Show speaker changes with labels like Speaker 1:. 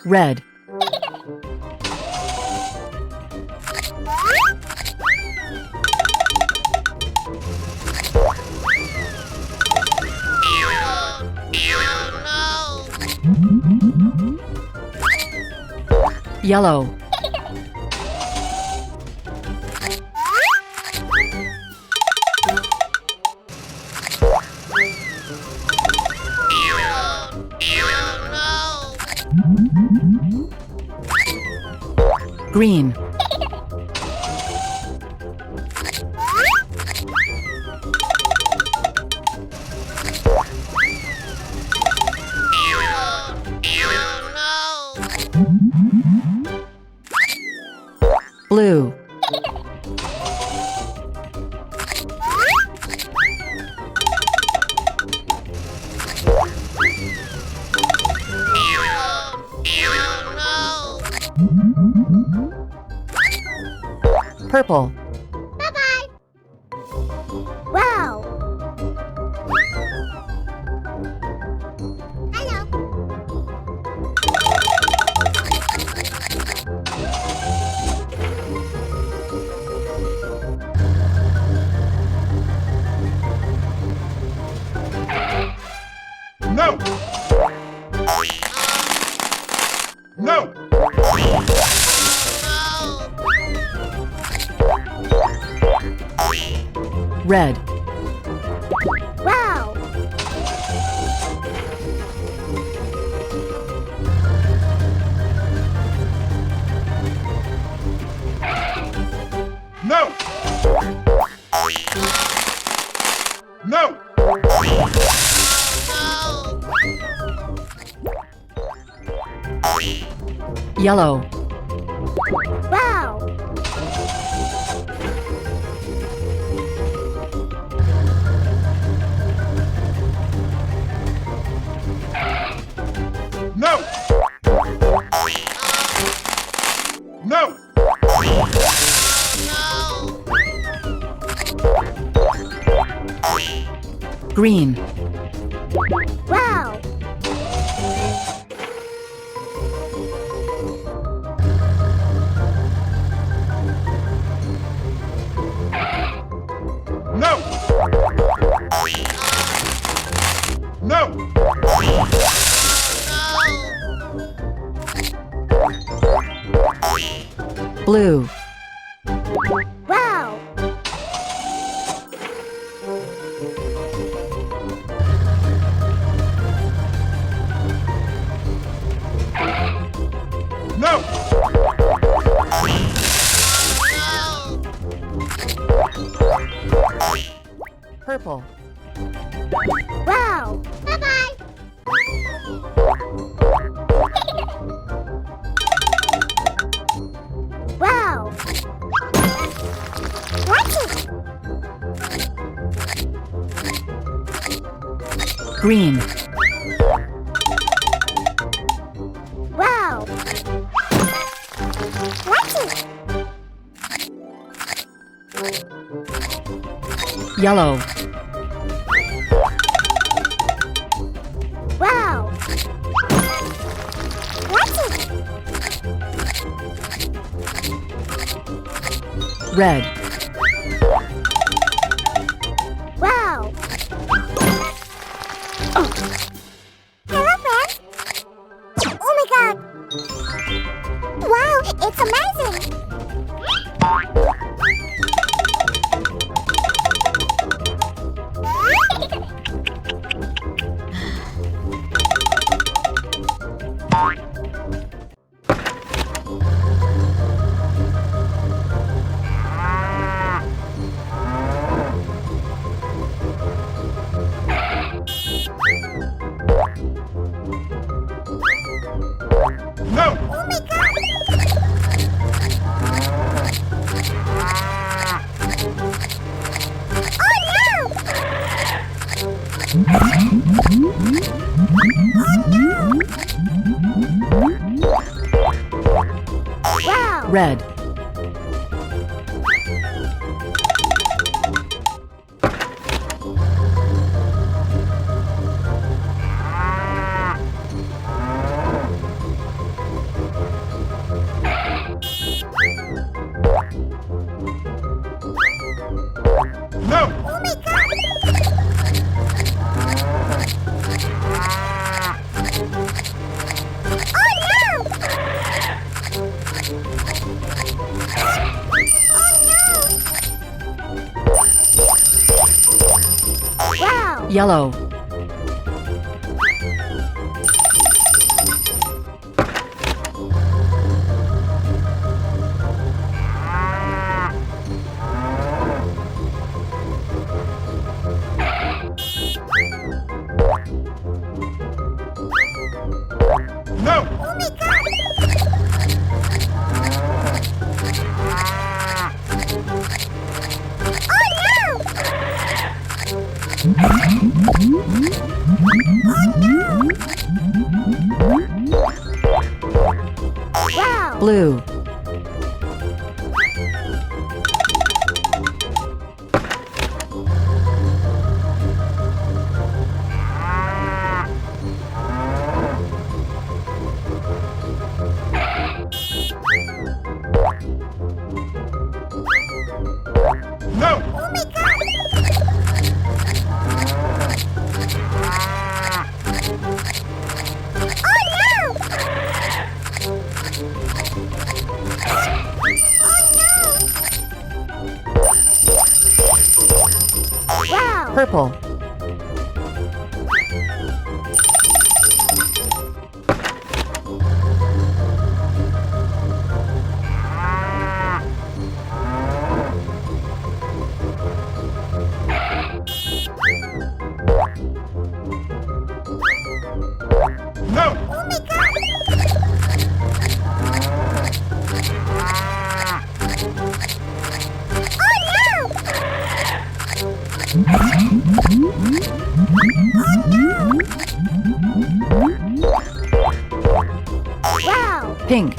Speaker 1: Red. Yellow. Green. Blue. Purple.
Speaker 2: Bye-bye. Wow. Hello.
Speaker 3: No! No!
Speaker 1: Red.
Speaker 2: Wow.
Speaker 3: No! No!
Speaker 1: Yellow.
Speaker 2: Wow.
Speaker 3: No! No!
Speaker 1: Green.
Speaker 2: Wow.
Speaker 3: No! No!
Speaker 1: Blue.
Speaker 2: Wow.
Speaker 3: No!
Speaker 1: Purple.
Speaker 2: Wow. Bye-bye. Wow. Watch it.
Speaker 1: Green.
Speaker 2: Wow. Watch it.
Speaker 1: Yellow.
Speaker 2: Wow. Watch it.
Speaker 1: Red.
Speaker 2: Wow. Hello, friends. Oh my god. Wow, it's amazing.
Speaker 3: No!
Speaker 2: Oh my god. Oh no. Wow.
Speaker 1: Red.
Speaker 3: No!
Speaker 2: Oh my god. Oh no! Oh no! Wow.
Speaker 1: Yellow.
Speaker 3: No!
Speaker 2: Oh my god. Wow.
Speaker 1: Blue.
Speaker 3: No!
Speaker 2: Oh my god. Wow.
Speaker 1: Purple.
Speaker 3: No!
Speaker 2: Oh my god. Oh no. Wow.
Speaker 1: Pink.